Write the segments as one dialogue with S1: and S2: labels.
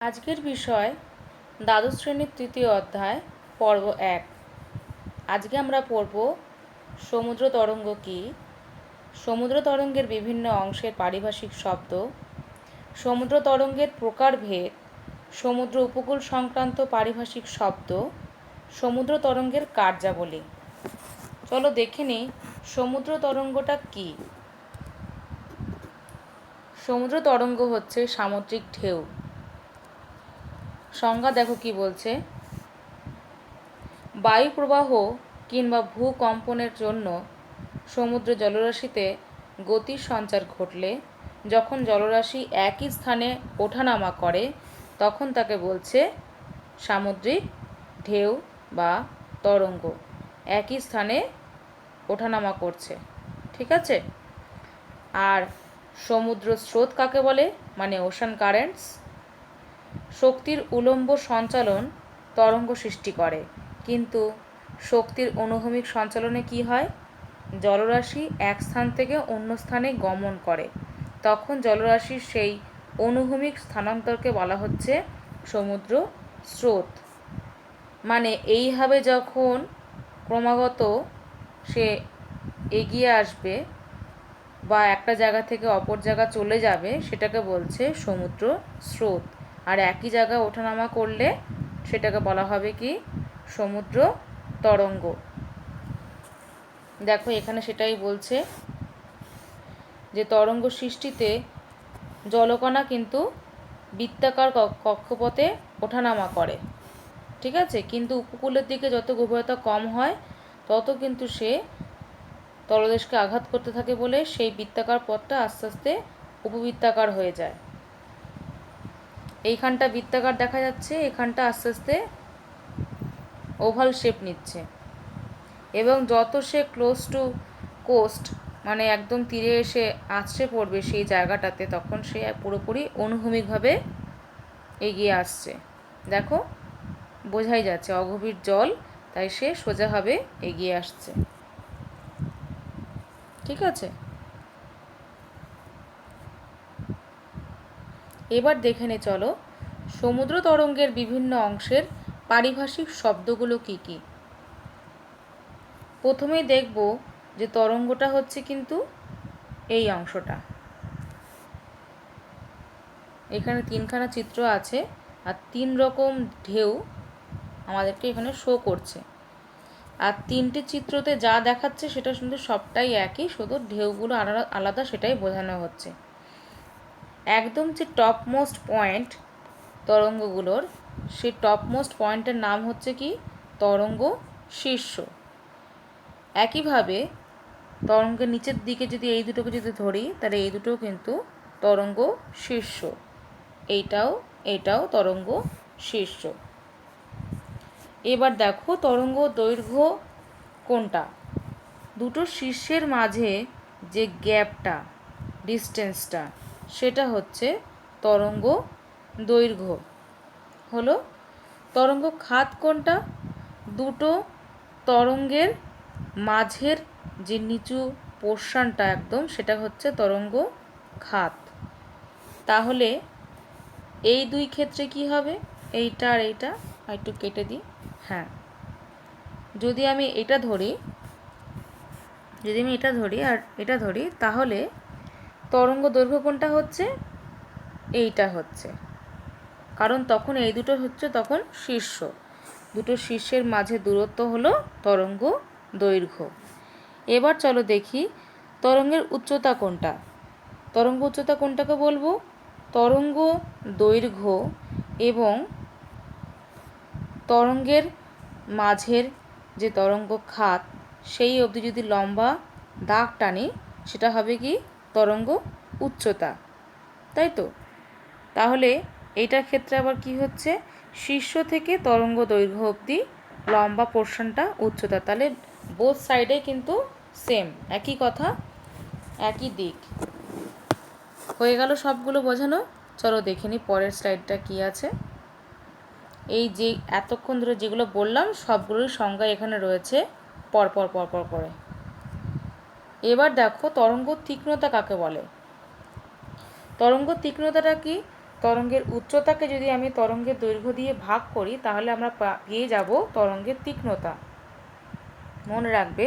S1: আজকের বিষয় দ্বাদশ শ্রেণীর তৃতীয় অধ্যায় পর্ব 1। আজকে আমরা পড়ব সমুদ্র তরঙ্গ কী, সমুদ্র তরঙ্গের বিভিন্ন অংশের পারিভাষিক শব্দ, সমুদ্র তরঙ্গের প্রকারভেদ, সমুদ্র উপকূল সংক্রান্ত পারিভাষিক শব্দ, সমুদ্র তরঙ্গের কার্যাবলী। চলো দেখে নিই সমুদ্র তরঙ্গটা কী। সমুদ্র তরঙ্গ হচ্ছে সামুদ্রিক ঢেউ। সংজ্ঞা দেখো কি বলছে। বায়ু প্রবাহ কিংবা ভূকম্পনের জন্য সমুদ্র জলরাশিতে গতির সঞ্চার ঘটলে যখন জলরাশি একই স্থানে ওঠানামা করে তখন তাকে বলছে সামুদ্রিক ঢেউ বা তরঙ্গ। একই স্থানে ওঠানামা করছে, ঠিক আছে। আর সমুদ্র স্রোত কাকে বলে, মানে ওশান কারেন্টস। শক্তির উলম্ব সঞ্চালন তরঙ্গ সৃষ্টি করে, কিন্তু শক্তির অনুভূমিক সঞ্চালনে কি হয়, জলরাশি এক স্থান থেকে অন্য স্থানে গমন করে, তখন জলরাশির সেই অনুভূমিক স্থানান্তরকে বলা হচ্ছে সমুদ্র স্রোত। মানে এইভাবে যখন ক্রমাগত সে এগিয়ে আসবে বা একটা জায়গা থেকে অপর জায়গা চলে যাবে সেটাকে বলছে সমুদ্র স্রোত। আর একই জায়গায় ওঠানামা করলে সেটাকে বলা হবে কি, সমুদ্র তরঙ্গ। দেখো এখানে সেটাই বলছে যে তরঙ্গ সৃষ্টিতে জলকণা কিন্তু বৃত্তাকার কক্ষপথে ওঠানামা করে, ঠিক আছে। কিন্তু উপকূলের দিকে যত গভীরতা কম হয় তত কিন্তু সে তলদেশকে আঘাত করতে থাকে বলে সেই বৃত্তাকার পথটা আস্তে আস্তে উপবৃত্তাকার হয়ে যায়। এইখানটা বৃত্তাকার দেখা যাচ্ছে, এখানটা আস্তে আস্তে ওভাল শেপ নিচ্ছে। এবং যত সে ক্লোজ টু কোস্ট, মানে একদম তীরে এসে আছড়ে পড়বে সেই জায়গাটাতে, তখন সে পুরোপুরি অনুভূমিকভাবে এগিয়ে আসছে। দেখো বোঝাই যাচ্ছে অগভীর জল, তাই সে সোজাভাবে এগিয়ে আসছে, ঠিক আছে। এবার দেখে নে চলো সমুদ্র তরঙ্গের বিভিন্ন অংশের পারিভাষিক শব্দগুলো কি কি। প্রথমেই দেখব যে তরঙ্গটা হচ্ছে কিন্তু এই অংশটা। এখানে তিনখানা চিত্র আছে আর তিন রকম ঢেউ আমাদেরকে এখানে শো করছে। আর তিনটে চিত্রতে যা দেখাচ্ছে সেটা কিন্তু সবটাই একই, শুধু ঢেউগুলো আলাদা আলাদা সেটাই বোঝানো হচ্ছে। একদম যে টপ মোস্ট পয়েন্ট তরঙ্গগুলোর, সেই টপ মোস্ট পয়েন্টের নাম হচ্ছে কি, তরঙ্গ শীর্ষ। একইভাবে তরঙ্গের নিচের দিকে যদি এই দুটোকে যদি ধরি তাহলে এই দুটো কিন্তু তরঙ্গ শীর্ষ, এটাও তরঙ্গ শীর্ষ। এবার দেখো তরঙ্গ দৈর্ঘ্য কোনটা। দুটো শীর্ষের মাঝে যে গ্যাপটা, ডিস্টেন্সটা, সেটা হচ্ছে তরঙ্গ দৈর্ঘ্য। হলো তরঙ্গ খাত কোনটা, দুটো তরঙ্গের মাঝের যে নিচু পোর্শনটা একদম, সেটা হচ্ছে তরঙ্গ খাত। তাহলে এই দুই ক্ষেত্রে কি হবে, এইটা আর এইটা একটু কেটে দিই। হ্যাঁ, যদি আমি এটা ধরি আর এটা ধরি, তাহলে তরঙ্গ দৈর্ঘ্য কোনটা হচ্ছে, এইটা হচ্ছে, কারণ তখন এই দুটো হচ্ছে তখন শীর্ষ। দুটো শীর্ষের মাঝে দূরত্ব হলো তরঙ্গ দৈর্ঘ্য। এবার চলো দেখি তরঙ্গের উচ্চতা কোনটা। তরঙ্গ উচ্চতা কোনটাকে বলবো, তরঙ্গ দৈর্ঘ্য এবং তরঙ্গের মাঝের যে তরঙ্গ খাত সেই অবধি যদি লম্বা দাগ টানি সেটা হবে কি, তরঙ্গ উচ্চতা, তাই তো। তাহলে এইটার ক্ষেত্রে আবার কি হচ্ছে, শীর্ষ থেকে তরঙ্গ দৈর্ঘ্য অবধি লম্বা পোর্শনটা উচ্চতা। তাহলে বোথ সাইডে কিন্তু সেম, একই কথা, একই দিক। হয়ে গেল সবগুলো বোঝানো। চলো দেখে নিই পরের স্লাইডটা কি আছে। এই যে এতক্ষণ ধরে যেগুলো বললাম সবগুলোর সংজ্ঞা এখানে রয়েছে পরপর করে। এবার দেখো তরঙ্গ তীক্ষ্ণতা কাকে বলে। তরঙ্গ তীক্ষ্ণতাটা কি, তরঙ্গের উচ্চতাকে যদি আমি তরঙ্গের দৈর্ঘ্য দিয়ে ভাগ করি তাহলে আমরা পেয়ে যাব তরঙ্গের তীক্ষ্ণতা। মনে রাখবে,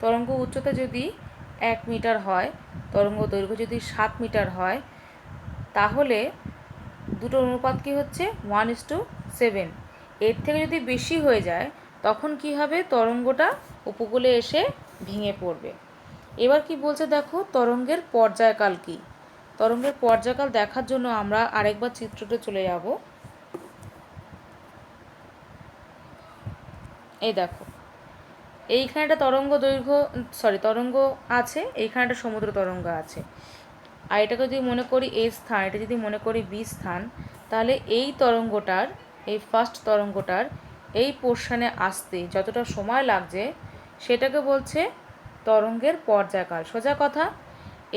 S1: তরঙ্গ উচ্চতা যদি 1 মিটার হয়, তরঙ্গ দৈর্ঘ্য যদি 7 মিটার হয়, তাহলে দুটোর অনুপাত কী হচ্ছে 1:7। এর থেকে যদি বেশি হয়ে যায় তখন কি হবে, তরঙ্গটা উপকূলে এসে ভেঙে পড়বে। এবার কি বলছে দেখো, তরঙ্গের পর্যায়কাল কী। তরঙ্গের পর্যায়কাল দেখার জন্য আমরা আরেকবার চিত্রটা চলে যাব। এই দেখো, এইখানে একটা তরঙ্গ আছে, এইখানে একটা সমুদ্র তরঙ্গ আছে। আর এটাকে যদি মনে করি এ স্থান, এটা যদি মনে করি বি স্থান, তাহলে এই তরঙ্গটার, এই ফার্স্ট তরঙ্গটার এই পোর্শনে আসতে যতটা সময় লাগছে সেটাকে বলছে তরঙ্গের পর্যায়কাল। সোজা কথা,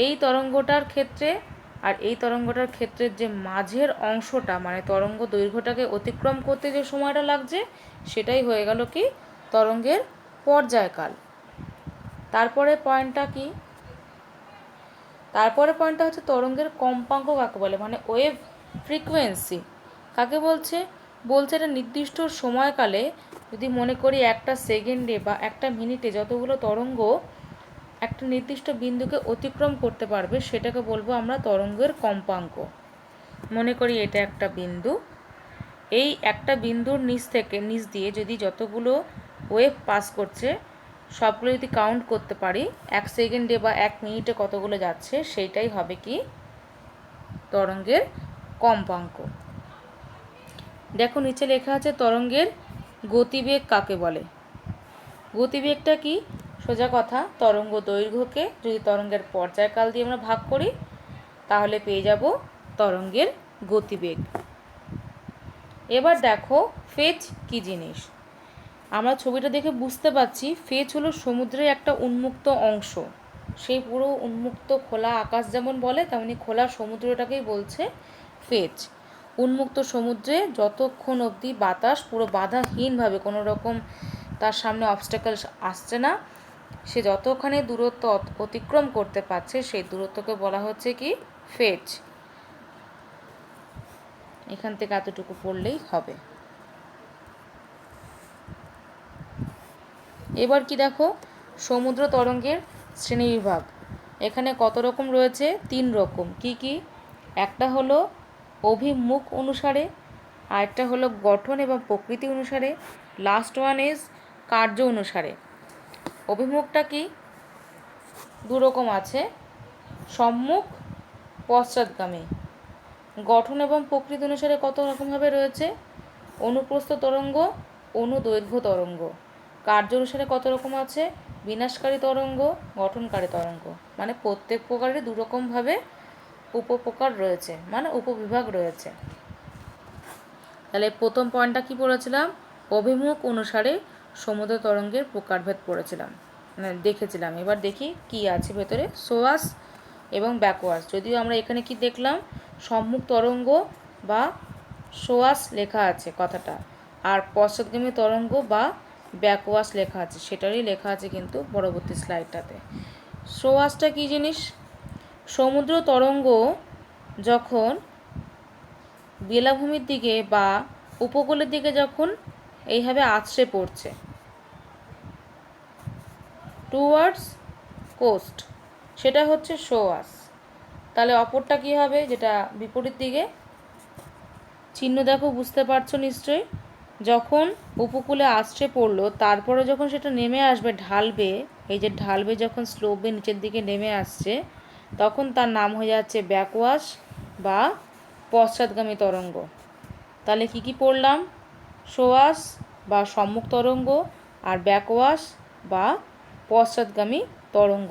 S1: এই তরঙ্গটার ক্ষেত্রে আর এই তরঙ্গটার ক্ষেত্রের যে মাঝের অংশটা, মানে তরঙ্গ দৈর্ঘ্যটাকে অতিক্রম করতে যে সময়টা লাগছে, সেটাই হয়ে গেল কি তরঙ্গের পর্যায়কাল। তারপরে পয়েন্টটা কি, তারপরে পয়েন্টটা হচ্ছে তরঙ্গের কম্পাঙ্ক কাকে বলে, মানে ওয়েভ ফ্রিকোয়েন্সি কাকে বলছে। বলছে এটা নির্দিষ্ট সময়কালে, যদি মনে করি একটা সেকেন্ডে বা একটা মিনিটে যতগুলো তরঙ্গ একটা নির্দিষ্ট বিন্দুকে অতিক্রম করতে পারবে সেটাকে বলবো আমরা তরঙ্গের কম্পাঙ্ক। মনে করি এটা একটা বিন্দু, এই একটা বিন্দুর নিচ দিয়ে যদি যতগুলো ওয়েভ পাস করছে সবগুলো যদি কাউন্ট করতে পারি 1 সেকেন্ডে বা 1 মিনিটে কতগুলো যাচ্ছে, সেইটাই হবে কি তরঙ্গের কম্পাঙ্ক। দেখো নিচে লেখা আছে তরঙ্গের গতিবেগ কাকে বলে। গতিবেগটা কি, সোজা কথা, তরঙ্গ দৈর্ঘ্যকে যদি তরঙ্গের পর্যায়কাল দিয়ে আমরা ভাগ করি তাহলে পেয়ে যাব তরঙ্গের গতিবেগ। এবার দেখো ফেজ কি জিনিস। আমরা ছবিটা দেখে বুঝতে পারছি ফেজ হলো সমুদ্রের একটা উন্মুক্ত অংশ। সেই পুরো উন্মুক্ত খোলা আকাশ যেমন বলে তেমনি খোলা সমুদ্রটাকেই বলছে ফেজ। উন্মুক্ত সমুদ্রে যতক্ষণ অবধি বাতাস পুরো বাধাহীনভাবে কোনো রকম তার সামনে অবস্ট্যাকল আসছে না, সে যতখানি দূরত্ব অতিক্রম করতে পারছে সেই দূরত্বকে বলা হচ্ছে কি ফেজ। এখান থেকে এতটুকু পড়লেই হবে। এবার কি দেখো, সমুদ্র তরঙ্গের শ্রেণীবিভাগ এখানে কত রকম রয়েছে, 3 রকম। কি কি, একটা হলো অভিমুখ অনুসারে, আরেকটা হলো গঠন এবং প্রকৃতি অনুসারে, লাস্ট ওয়ান ইজ কার্য অনুসারে। অভিমুখটা কি, 2 রকম আছে, সম্মুখ পশ্চাৎগামী। গঠন এবং প্রকৃতি অনুসারে কত রকমভাবে রয়েছে, অনুপ্রস্থ তরঙ্গ, অনুদৈর্ঘ্য তরঙ্গ। কার্য অনুসারে কত রকম আছে, বিনাশকারী তরঙ্গ, গঠনকারী তরঙ্গ। মানে প্রত্যেক প্রকারের 2 রকমভাবে উপপ্রকার রয়েছে, মানে উপবিভাগ রয়েছে। তাহলে প্রথম পয়েন্টটা কি পড়েছিলাম, অভিমুখ অনুসারে সমুদ্র তরঙ্গের প্রকারভেদ পড়েছিলাম, মানে দেখেছিলাম। এবার দেখি কি আছে ভেতরে, সোয়াস এবং ব্যাকওয়ার্স। যদিও আমরা এখানে কি দেখলাম, সম্মুখ তরঙ্গ বা সোয়াস লেখা আছে কথাটা, আর পশ্চাৎগামী তরঙ্গ বা ব্যাকওয়াশ লেখা আছে, সেটারই লেখা আছে কিন্তু পরবর্তী স্লাইডটাতে। সোয়াসটা কী জিনিস, সমুদ্র তরঙ্গ যখন বেলাভূমির দিকে বা উপকূলের দিকে যখন এইভাবে আছড়ে পড়ছে টুয়ার্ডস কোস্ট, সেটা হচ্ছে সোয়াস। তাহলে অপরটা কী হবে, যেটা বিপরীত দিকে, চিহ্ন দেখো বুঝতে পারছো নিশ্চয়ই। যখন উপকূলে আছড়ে পড়লো তারপরে যখন সেটা নেমে আসবে, ঢালবে, এই যে ঢালবে যখন স্লোপে নিচের দিকে নেমে আসছে তখন তার নাম হয়ে যাচ্ছে ব্যাকওয়াশ বা পশ্চাৎগামী তরঙ্গ। তাহলে কি কি পড়লাম, সোয়াস বা সম্মুখ তরঙ্গ আর ব্যাকওয়াশ বা পশ্চাৎগামী তরঙ্গ।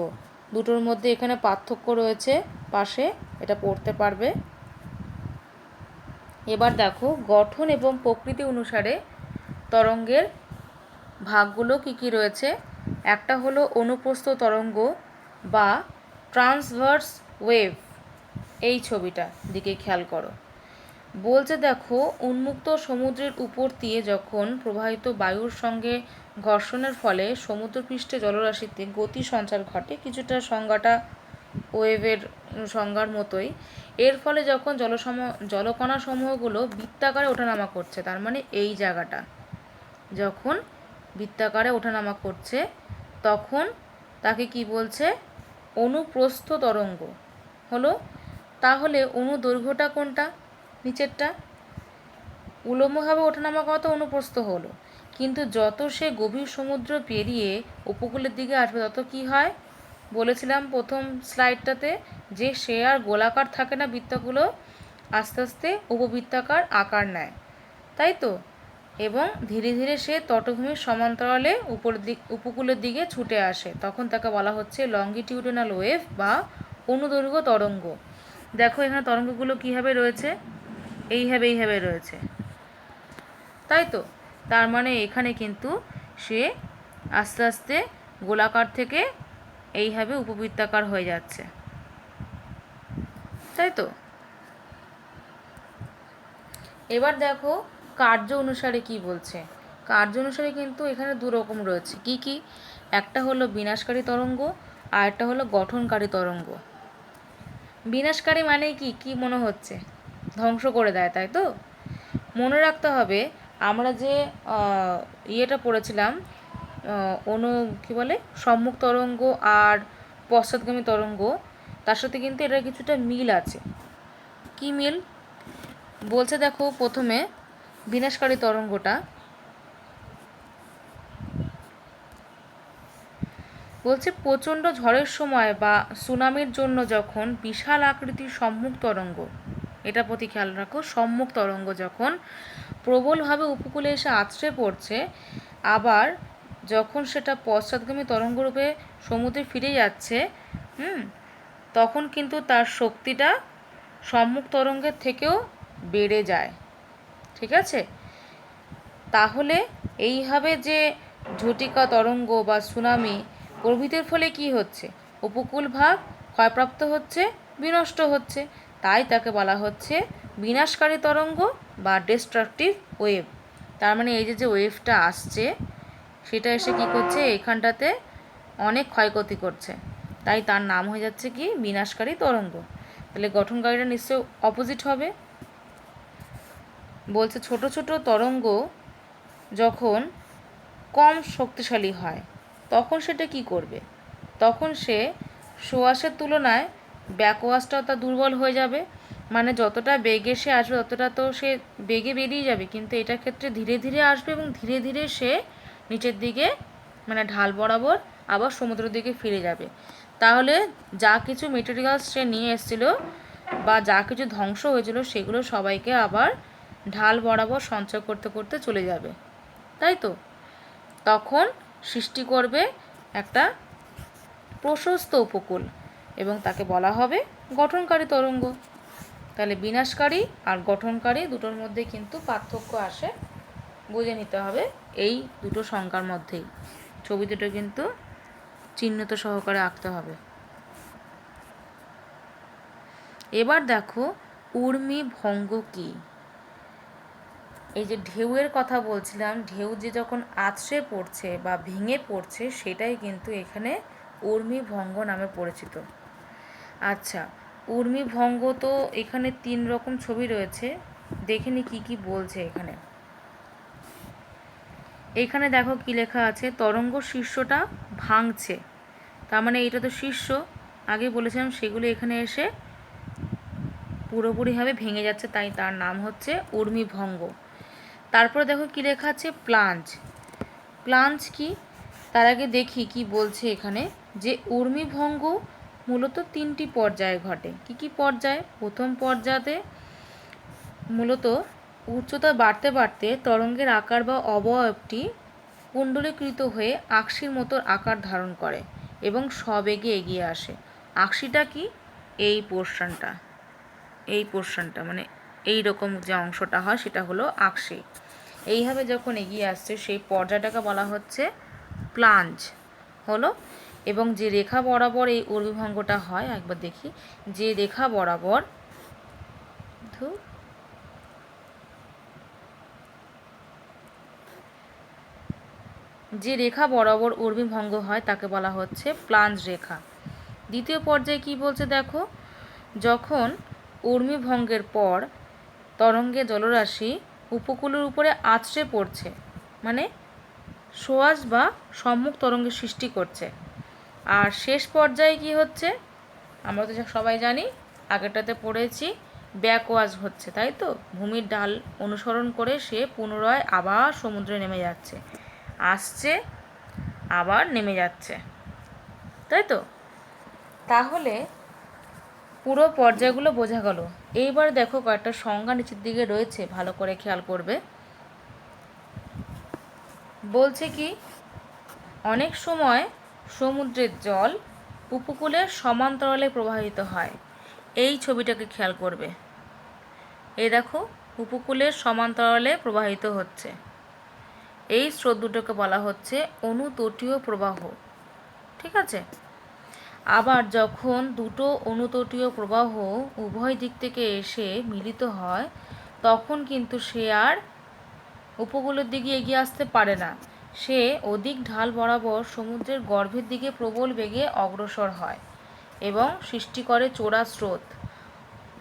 S1: দুটোর মধ্যে এখানে পার্থক্য রয়েছে, পাশে এটা পড়তে পারবে। এবার দেখো গঠন এবং প্রকৃতি অনুসারে তরঙ্গের ভাগগুলো কি কি রয়েছে। একটা হলো অনুপ্রস্থ তরঙ্গ বা ট্রান্সভার্স ওয়েভ। এই ছবিটা দিকে খেয়াল করো, বলছে দেখো উন্মুক্ত সমুদ্রের উপর দিয়ে যখন প্রবাহিত বায়ুর সঙ্গে ঘর্ষণের ফলে সমুদ্রপৃষ্ঠে জলরাশিতে গতি সঞ্চার ঘটে, কিছুটা সংজ্ঞাটা ওয়েভের সংজ্ঞার মতোই। এর ফলে যখন জলকণা সমূহগুলো বৃত্তাকারে ওঠানামা করছে, তার মানে এই জায়গাটা যখন বৃত্তাকারে ওঠানামা করছে তখন তাকে কি বলছে? অনুপ্রস্থ তরঙ্গ হলো। তাহলে অনুদৈর্ঘ্যটা কোনটা? নিচেরটা। উলম্বভাবে ওঠানামা করা তো অনুপ্রস্থ হলো, কিন্তু যত সে গভীর সমুদ্র পেরিয়ে উপকূলের দিকে আসবে তত কি হয়? বলেছিলাম প্রথম স্লাইডটাতে যে সে আর গোলাকার থাকে না, বৃত্তগুলো আস্তে আস্তে উপবৃত্তাকার আকার নেয়, তাই তো? এবং ধীরে ধীরে সে তটভূমির সমান্তরালে উপকূলের দিকে ছুটে আসে, তখন তাকে বলা হচ্ছে লঙ্গিটিউডিনাল ওয়েভ বা অনুদৈর্ঘ্য তরঙ্গ। দেখো এখানে তরঙ্গগুলো কীভাবে রয়েছে, এইভাবে রয়েছে, তাই তো? তার মানে এখানে কিন্তু সে আস্তে আস্তে গোলাকার থেকে এইভাবে উপবৃত্তাকার হয়ে যাচ্ছে, তাই তো? এবার দেখো কার্য অনুসারে কি বলছে। কার্য অনুসারে কিন্তু এখানে দু রকম রয়েছে। কি কি? একটা হলো বিনাশকারী তরঙ্গ আর একটা হলো গঠনকারী তরঙ্গ। বিনাশকারী মানে কি কি মনে হচ্ছে? ধ্বংস করে দেয়, তাই তো? মনে রাখতে হবে আমরা যে ইয়েটা পড়েছিলাম, কি বলে, সম্মুখ তরঙ্গ আর পশ্চাৎগামী তরঙ্গ, তার সাথে কিন্তু এটার কিছুটা মিল আছে। কি মিল বলছে দেখো, প্রথমে বিনাশকারী তরঙ্গটা বলছে প্রচণ্ড ঝড়ের সময় বা সুনামির জন্য যখন বিশাল আকৃতির সম্মুখ তরঙ্গ, এটা প্রতি খেয়াল রাখো, সম্মুখ তরঙ্গ যখন প্রবলভাবে উপকূলে এসে আছড়ে পড়ছে, আবার যখন সেটা পশ্চাৎগামী তরঙ্গরূপে সমুদ্রে ফিরে যাচ্ছে, তখন কিন্তু তার শক্তিটা সম্মুখ তরঙ্গের থেকেও বেড়ে যায়, ঠিক আছে? তাহলে এইভাবে যে ঝটিকা তরঙ্গ বা সুনামি প্রভৃতির ফলে কি হচ্ছে? উপকূল ভাগ ক্ষয়প্রাপ্ত হচ্ছে, বিনষ্ট হচ্ছে, তাই তাকে বলা হচ্ছে বিনাশকারী তরঙ্গ বা ডিস্ট্রাকটিভ ওয়েভ। তার মানে এই যে ওয়েভটা আসছে সেটা এসে কি করছে? এখানটাতে অনেক ক্ষয়ক্ষতি করছে, তাই তার নাম হয়ে যাচ্ছে কি? বিনাশকারী তরঙ্গ। তাহলে গঠনকারীটা নিশ্চয়ই অপোজিট হবে। বলছে ছোট ছোট তরঙ্গ যখন কম শক্তিশালী হয় তখন সেটা কি করবে? তখন সে সোয়াসের তুলনায় ব্যাকওয়াশটা তা দুর্বল হয়ে যাবে, মানে যতটা বেগে সে আসবে ততটা তো সে বেগে বেরিয়ে যাবে, কিন্তু এটার ক্ষেত্রে ধীরে ধীরে আসবে এবং ধীরে ধীরে সে নিচের দিকে, মানে ঢাল বরাবর আবার সমুদ্রের দিকে ফিরে যাবে। তাহলে যা কিছু মেটেরিয়ালস সে নিয়ে এসেছিল বা যা কিছু ধ্বংস হয়েছিল সেগুলো সবাইকে আবার ঢাল বরাবর সঞ্চয় করতে করতে চলে যাবে, তাই তো? তখন সৃষ্টি করবে একটা প্রশস্ত উপকূল এবং তাকে বলা হবে গঠনকারী তরঙ্গ। তাহলে বিনাশকারী আর গঠনকারী দুটোর মধ্যে কিন্তু পার্থক্য আসে, বুঝে নিতে হবে এই দুটো সংজ্ঞার মধ্যেই। ছবি দুটো কিন্তু চিহ্নিত সহকারে আঁকতে হবে। এবার দেখো ঊর্মি ভঙ্গ কি। এই যে ঢেউয়ের কথা বলছিলাম, ঢেউ যে যখন আছড়ে পড়ছে বা ভেঙে পড়ছে সেটাই কিন্তু এখানে ঊর্মি ভঙ্গ নামে পরিচিত। আচ্ছা, ঊর্মি ভঙ্গ তো এখানে 3 রকম ছবি রয়েছে, দেখে নি কী কী বলছে এখানে। এইখানে দেখো কি লেখা আছে, তরঙ্গ শীর্ষটা ভাঙছে, তার মানে এটা তো শীর্ষ, আগে বলেছিলাম, সেগুলো এখানে এসে পুরোপুরিভাবে ভেঙে যাচ্ছে, তাই তার নাম হচ্ছে ঊর্মি ভঙ্গ। তারপরে দেখো কি লেখা আছে, প্লাঞ্জ। প্লাঞ্জ কি? তার আগে দেখি কি বলছে এখানে, যে ঊর্মি ভঙ্গ মূলত 3টি পর্যায়ে ঘটে। কি কি পর্যায়ে? প্রথম পর্যায়ে মূলত উচ্চতা বাড়তে বাড়তে তরঙ্গের আকার বা অবয়বটি কুণ্ডলীকৃত হয়ে আকশির মতো আকার ধারণ করে এবং সবেগে এগিয়ে আসে। আকশিটা কি? এই পোর্শনটা মানে এই রকম যে অংশটা হয় সেটা হলো আকশি। এইভাবে যখন এগিয়ে আসছে সেই পর্যায়টাকে বলা হচ্ছে প্লাঞ্জ হলো। এবং যে রেখা বরাবর এই ঊর্মিভঙ্গটা হয়, একবার দেখি, যে রেখা বরাবর ঊর্মিভঙ্গ হয় তাকে বলা হচ্ছে প্লাঞ্জ রেখা। দ্বিতীয় পর্যায়ে কি বলছে দেখো, যখন ঊর্মিভঙ্গের পর তরঙ্গে জলরাশি উপকূলের উপরে আছড়ে পড়ছে, মানে সোয়াশ বা সম্মুখ তরঙ্গের সৃষ্টি করছে। আর শেষ পর্যায়ে কি হচ্ছে, আমরা তো সবাই জানি, আগেরটাতে পড়েছি, ব্যাকওয়াশ হচ্ছে, তাই তো? ভূমির ঢাল অনুসরণ করে সে পুনরায় আবার সমুদ্রে নেমে যাচ্ছে, আসছে আবার নেমে যাচ্ছে, তাই তো? তাহলে পুরো পর্যায়গুলো বোঝা গেল। এইবার দেখো কয়েকটা সংজ্ঞা নিচের দিকে রয়েছে, ভালো করে খেয়াল করবে। বলছে কি, অনেক সময় সমুদ্রের জল উপকূলের সমান্তরালে প্রবাহিত হয়। এই ছবিটাকে খেয়াল করবে। এই দেখো, উপকূলের সমান্তরালে প্রবাহিত হচ্ছে। এই স্রোত দুটোকে বলা হচ্ছে অনুতটীয় প্রবাহ, ঠিক আছে? আবার যখন দুটো অনুতটীয় প্রবাহ উভয় দিক থেকে এসে মিলিত হয়, তখন কিন্তু সে আর উপকূলের দিকে এগিয়ে আসতে পারে না, সে অধিক ঢাল বরাবর সমুদ্রের গর্ভের দিকে প্রবল বেগে অগ্রসর হয় এবং সৃষ্টি করে চোরা স্রোত।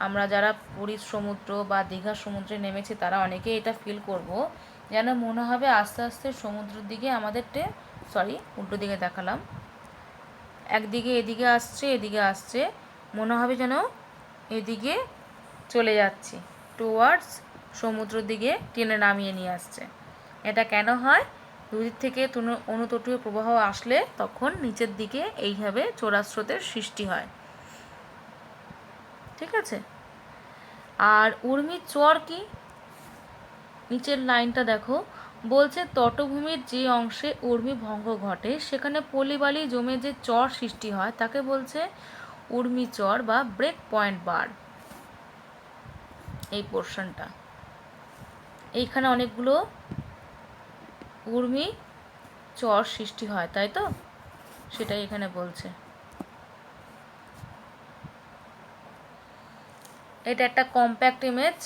S1: আমরা যারা পুরীর সমুদ্র বা দীঘার সমুদ্রে নেমেছি তারা অনেকেই এটা ফিল করব, যেন মনে হবে আস্তে আস্তে সমুদ্রের দিকে আমাদেরকে, উল্টো দিকে দেখালাম, একদিকে এদিকে আসছে এদিকে আসছে, মনে হবে যেন এদিকে চলে যাচ্ছি, টুয়ার্ডস সমুদ্রের দিকে টেনে নামিয়ে নিয়ে আসছে। এটা কেন হয়? দুদিক থেকে অনুতটীয় প্রবাহ আসলে তখন নিচের দিকে এইভাবে চোরা স্রোতের সৃষ্টি হয়, ঠিক আছে? আর ঊর্মির চর কি? নিচের লাইনটা দেখো, বলছে তটভূমির যে অংশে ঊর্মি ভঙ্গ ঘটে সেখানে পলিবালি জমে যে চর সৃষ্টি হয় তাকে বলছে ঊর্মি চর বা ব্রেক পয়েন্ট বার। এই পোর্শনটা, এইখানে অনেকগুলো ঊর্মি চর সৃষ্টি হয়, তাই তো? সেটাই এখানে বলছে। এটা একটা কম্প্যাক্ট ইমেজ,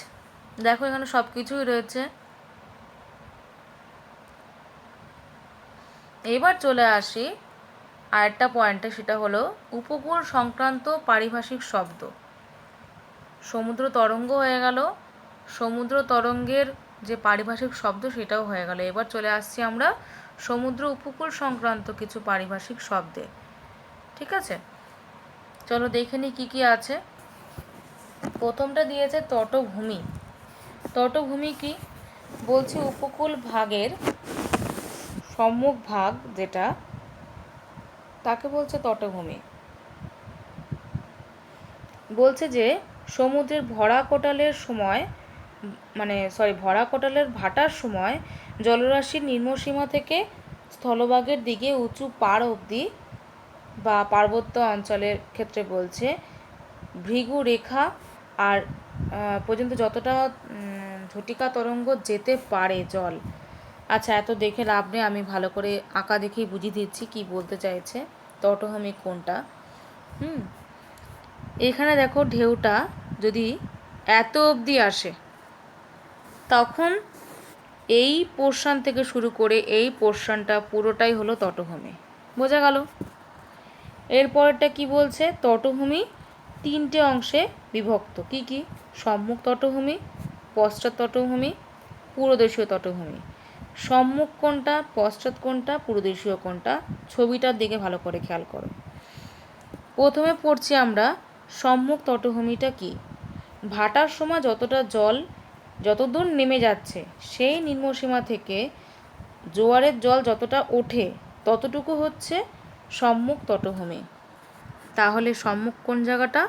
S1: দেখো এখানে সব কিছুই রয়েছে। এবার চলে আসি আরেকটা পয়েন্টে, সেটা হলো উপকূল সংক্রান্ত পারিভাষিক শব্দ। সমুদ্র তরঙ্গ হয়ে গেল, সমুদ্র তরঙ্গের যে পারিভাষিক শব্দ সেটাও হয়ে গেল। এবার চলে আসছি আমরা সমুদ্র উপকূল সংক্রান্ত কিছু পারিভাষিক শব্দে, ঠিক আছে? চলো দেখে নিই কী কী আছে। প্রথমটা দিয়েছে তটভূমি। তটভূমি কি বলছে? উপকূল ভাগের সম্মুখ ভাগ যেটা, তাকে বলছে তটভূমি। বলছে যে সমুদ্রের ভরা কোটালের সময়, ভরা কোটালের ভাটার সময় জলরাশির নিম্নসীমা থেকে স্থলভাগের দিকে উঁচু পাড় অবধি বা পার্বত্য অঞ্চলের ক্ষেত্রে বলছে ভৃগু রেখা আর পর্যন্ত যতটা ঝটিকা তরঙ্গ যেতে পারে জল। আচ্ছা, এত দেখে লাভ নেই, আমি ভালো করে আঁকা দেখেই বুঝিয়ে দিচ্ছি কি বলতে চাইছে তটভূমি কোনটা। এখানে দেখো, ঢেউটা যদি এত অবধি আসে তখন এই পোর্শন থেকে শুরু করে এই পোর্শনটা পুরোটাই হলো তটভূমি। বোঝা গেল? এরপরটা কি বলছে? তটভূমি তিনটে অংশে বিভক্ত। কি কি? সম্মুখ তটভূমি, পশ্চাৎ তটভূমি, পূর্বদেশীয় তটভূমি। সম্মুখ কোনটা, পশ্চাৎ কোনটা, পূর্বদেশীয় কোনটা, ছবিটার দিকে ভালো করে খেয়াল করো। প্রথমে পড়ছি আমরা সম্মুখ তটভূমিটা কি। ভাটার সময় যতটা জল যতদূর নেমে যাচ্ছে সেই নিম্নসীমা থেকে জোয়ারের জল যতটা ওঠে ততটুকু হচ্ছে সম্মুখ তটভূমি। তাহলে সম্মুখ কোন জায়গাটা?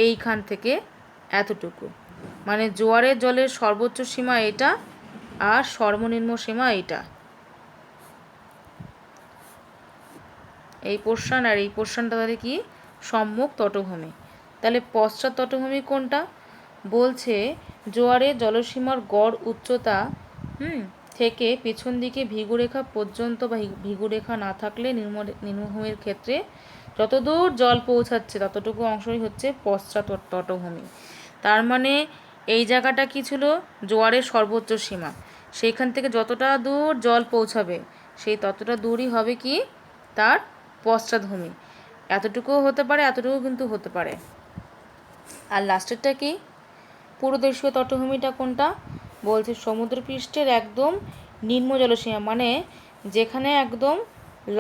S1: এইখান থেকে এতটুকু, মানে জোয়ারের জলের সর্বোচ্চ সীমা এটা আর সর্বনিম্ন সীমা এইটা। এই পোর্শন আর এই পোর্শনটা তাহলে কি? সম্মুখ তটভূমি। তাহলে পশ্চাৎ তটভূমি কোনটা? বলছে জোয়ারের জলসীমার গড় উচ্চতা থেকে পেছন দিকে ভৃগুরেখা পর্যন্ত বা ভৃগুরেখা না থাকলে নিম্নভূমির ক্ষেত্রে যতদূর জল পৌঁছাচ্ছে ততটুকু অংশই হচ্ছে পশ্চাৎ তটভূমি। তার মানে এই জায়গাটা কি ছিল? জোয়ারের সর্বোচ্চ সীমা। সেইখান থেকে যতটা দূর জল পৌঁছাবে সেই ততটা দূরই হবে কি? তার পশ্চাৎভূমি। এতটুকুও হতে পারে, এতটুকু কিন্তু হতে পারে। আর লাস্টেরটা কি? পুরোদেশীয় তটভূমিটা কোনটা? বলছে সমুদ্রপৃষ্ঠের একদম নিম্ন জলসীমা, মানে যেখানে একদম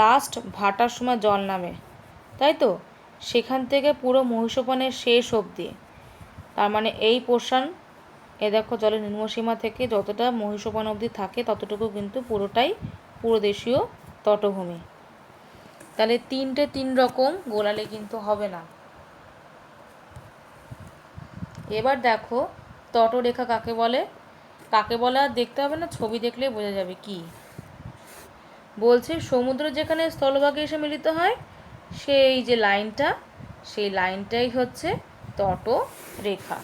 S1: লাস্ট ভাটার সময় জল নামে, তাই তো, সেখান থেকে পুরো মহিষপানের শেষ অবধি। তার মানে এই পোর্শন, দেখো জলের নিম্নসীমা থেকে যতটা মহিষপান অবধি থাকে ততটুকু কিন্তু পুরোটাই পুরোদেশীয় তটভূমি। তাহলে 3 রকম গোলালে কিন্তু হবে না। এবার দেখো তটরেখা কাকে বলে? কাকে বলে আর দেখতে হবে না, ছবি দেখলে বোঝা যাবে কি বলছে। সমুদ্র যেখানে স্থলভাগে এসে মিলিত হয় সেই যে লাইনটা, সেই লাইনটাই হচ্ছে তটরেখা।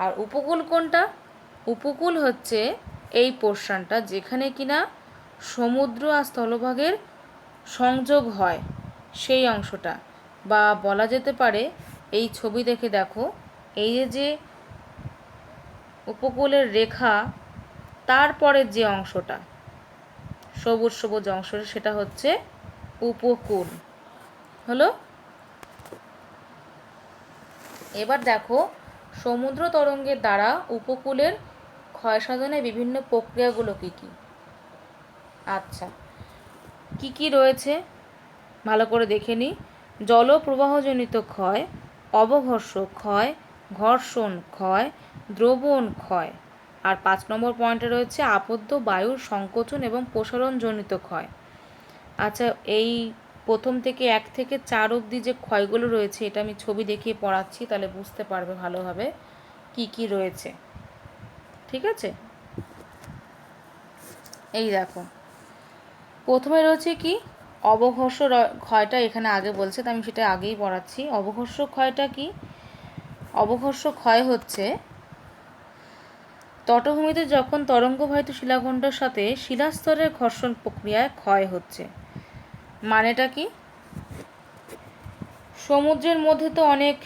S1: আর উপকূল কোনটা? উপকূল হচ্ছে এই পোর্শনটা যেখানে কিনা সমুদ্র আর স্থলভাগের সংযোগ হয়, সেই অংশটা। বা বলা যেতে পারে, এই ছবি দেখে দেখো, এই যে উপকূলের রেখা তারপরের যে অংশটা সবুজ সবুজ অংশটা, সেটা হচ্ছে উপকূল হলো। এবার দেখো সমুদ্র তরঙ্গের দ্বারা উপকূলের ক্ষয়সাধনে বিভিন্ন প্রক্রিয়াগুলো কী কী। আচ্ছা, কি কি রয়েছে ভালো করে দেখে নিই। জলপ্রবাহজনিত ক্ষয়, অবঘর্ষ ক্ষয়, ঘর্ষণ ক্ষয়, দ্রবণ ক্ষয়। আর 5 নম্বর পয়েন্টে রয়েছে আবদ্ধ বায়ুর সংকোচন এবং প্রসারণজনিত ক্ষয়। আচ্ছা, এই প্রথম থেকে 1 থেকে 4 অবধি যে ক্ষয়গুলো রয়েছে, এটা আমি ছবি দেখিয়ে পড়াচ্ছি, তাহলে বুঝতে পারবে ভালোভাবে কি কি রয়েছে। ঠিক আছে, এই দেখো প্রথমে রয়েছে কি অবঘর্ষ ক্ষয়টা, এখানে আগে বলছে, তো আমি সেটা আগেই পড়াচ্ছি। অবঘর্ষ ক্ষয়টা কি? অবঘর্ষ ক্ষয় হচ্ছে তটভূমিতে যখন তরঙ্গবাহিত শিলাখণ্ডের সাথে শিলাস্তরের ঘর্ষণ প্রক্রিয়ায় ক্ষয় হচ্ছে। মানেটা কি? সমুদ্রের মধ্যে তো অনেক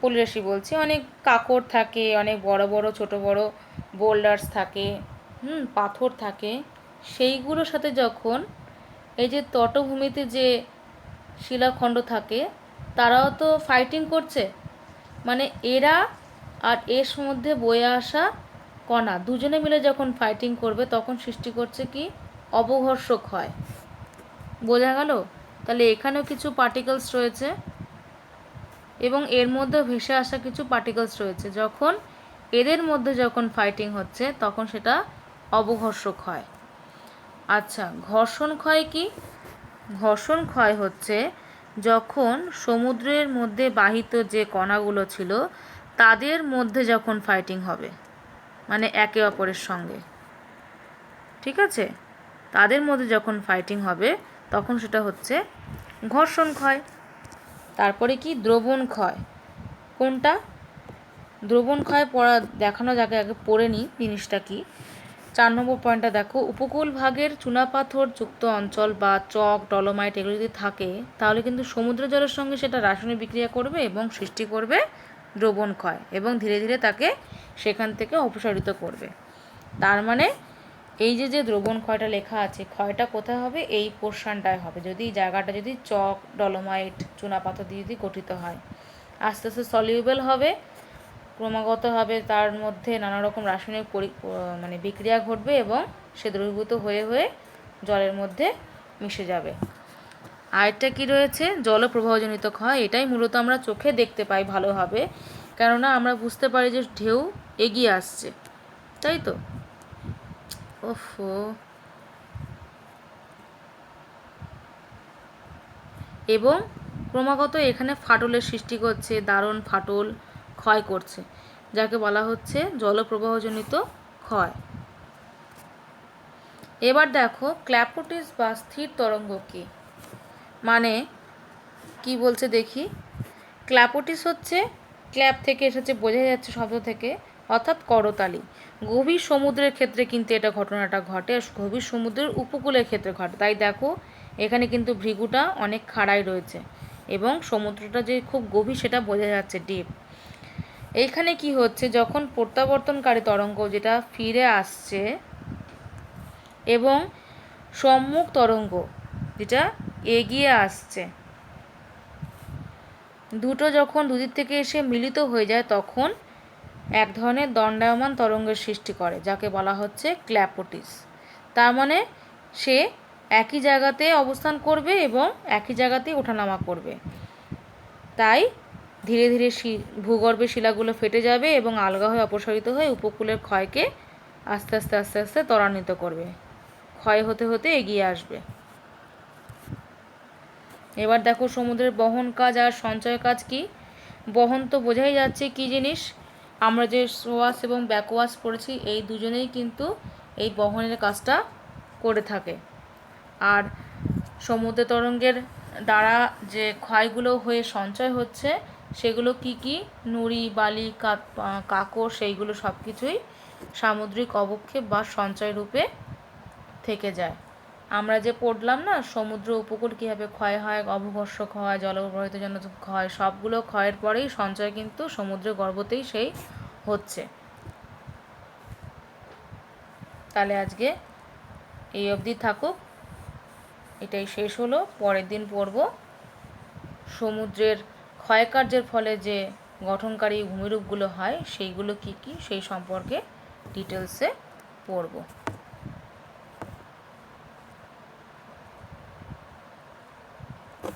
S1: পলিরাশি বলছি, অনেক কাঁকড় থাকে, অনেক বড় বড় ছোট বড় বোল্ডার্স থাকে, পাথর থাকে। সেইগুলোর সাথে যখন এই যে তটভূমিতে যে শিলাখণ্ড থাকে, তারাও তো ফাইটিং করছে, মানে এরা আর এর মধ্যে বয়ে আসা কণা দুজনে মিলে যখন ফাইটিং করবে তখন সৃষ্টি করছে কি অবঘর্ষ ক্ষয়। বোঝা গেল? তাহলে এখানেও কিছু পার্টিকেলস রয়েছে এবং এর মধ্যে ভেসে আসা কিছু পার্টিকেলস রয়েছে। যখন এদের মধ্যে যখন ফাইটিং হচ্ছে তখন সেটা অবঘর্ষ ক্ষয়। আচ্ছা, ঘর্ষণ ক্ষয় কি? ঘর্ষণ ক্ষয় হচ্ছে যখন সমুদ্রের মধ্যে বাহিত যে কণাগুলো ছিল তাদের মধ্যে যখন ফাইটিং হবে, মানে একে অপরের সঙ্গে, ঠিক আছে, তাদের মধ্যে যখন ফাইটিং হবে তখন সেটা হচ্ছে ঘর্ষণ ক্ষয়। তারপরে কি দ্রবণ ক্ষয়। কোনটা? দ্রবণ ক্ষয় পড়া দেখানো যাকে আগে পড়ে নিই জিনিসটা কি। 4 নম্বর পয়েন্টটা দেখো, উপকূল ভাগের চুনাপাথর যুক্ত অঞ্চল বা চক ডলোমাইট এগুলো যদি থাকে তাহলে কিন্তু সমুদ্র জলের সঙ্গে সেটা রাসায়নিক বিক্রিয়া করবে এবং সৃষ্টি করবে দ্রবণ ক্ষয় এবং ধীরে ধীরে তাকে সেখান থেকে অপসারিত করবে। তার মানে এই যে দ্রবণ ক্ষয়টা লেখা আছে, ক্ষয়টা কোথায় হবে? এই পোর্শনটায় হবে, যদি জায়গাটা যদি চক ডলোমাইট চুনাপাথর দিয়ে যদি গঠিত হয়। আস্তে আস্তে সলিউবেল হবে, ক্রমাগতভাবে তার মধ্যে নানা রকম রাসায়নিক মানে বিক্রিয়া ঘটবে এবং সে দ্রবীভূত হয়ে হয়ে জলের মধ্যে মিশে যাবে। আরেকটা কি রয়েছে? জলপ্রবাহজনিত ক্ষয়। এটাই মূলত আমরা চোখে দেখতে পাই ভালোভাবে, কেননা আমরা বুঝতে পারি যে ঢেউ এগিয়ে আসছে, তাই তো। ওফো, এবং ক্রমাগত এখানে ফাটলের সৃষ্টি করছে, দারুণ ফাটল ক্ষয় করছে, যাকে বলা হচ্ছে জলপ্রবাহজনিত ক্ষয়। এবার দেখো ক্ল্যাপোটিস বা স্থির তরঙ্গ কি? মানে কি বলছে দেখি। ক্ল্যাপোটিস হচ্ছে, ক্ল্যাপ থেকে এসেছে, বোঝা যাচ্ছে শব্দ থেকে, অর্থাৎ করতালি। গভীর সমুদ্রের ক্ষেত্রে কিন্তু এটা ঘটনাটা ঘটে, আর গভীর সমুদ্রের উপকূলের ক্ষেত্রে ঘটে। তাই দেখো এখানে কিন্তু ভৃগুটা অনেক খাড়াই রয়েছে এবং সমুদ্রটা যে খুব গভীর সেটা বোঝা যাচ্ছে, ডিপ। এইখানে কি হচ্ছে, যখন প্রত্যাবর্তনকারী তরঙ্গ যেটা ফিরে আসছে এবং সম্মুখ তরঙ্গ যেটা এগিয়ে আসছে, দুটো যখন দুদিক থেকে এসে মিলিত হয়ে যায় তখন এক ধরনের দণ্ডায়মান তরঙ্গের সৃষ্টি করে, যাকে বলা হচ্ছে ক্ল্যাপোটিস। তার মানে সে একই জায়গাতে অবস্থান করবে এবং একই জায়গাতেই ওঠানামা করবে। তাই ধীরে ধীরে ভূগর্ভের শিলাগুলো ফেটে যাবে এবং আলগা হয়ে অপসারিত হয়ে উপকূলের ক্ষয়কে আস্তে আস্তে আস্তে আস্তে ত্বরান্বিত করবে, ক্ষয় হতে হতে এগিয়ে আসবে। এবার দেখো সমুদ্রের বহন কাজ আর সঞ্চয় কাজ কি। বহন তো বোঝাই যাচ্ছে কি জিনিস। আমরা যে সোয়াস এবং ব্যাকওয়াশ পড়েছি, এই দুজনেই কিন্তু এই বহনের কাজটা করে থাকে। আর সমুদ্র তরঙ্গের দ্বারা যে ক্ষয়গুলো হয়ে সঞ্চয় হচ্ছে সেগুলো কি কি, নুড়ি, বালি, কাঁকর, সেইগুলো সব কিছুই সামুদ্রিক অবক্ষেপ বা সঞ্চয় রূপে থেকে যায়। আমরা যে পড়লাম না সমুদ্র উপকূল কীভাবে ক্ষয় হয়, অভূঘর্ষক হয়, জলপ্রবাহিত জনিত ক্ষয়, সবগুলো ক্ষয়ের পরেই সঞ্চয় কিন্তু সমুদ্র গর্ভতেই সেই হচ্ছে। তাহলে আজকে এই অবধি থাকুক, এটাই শেষ হলো। পরের দিন পড়ব সমুদ্রের ক্ষয়কার্যের ফলে যে গঠনকারী ভূমিরূপগুলো হয় সেইগুলো কি কি, সেই সম্পর্কে ডিটেলসে পড়ব।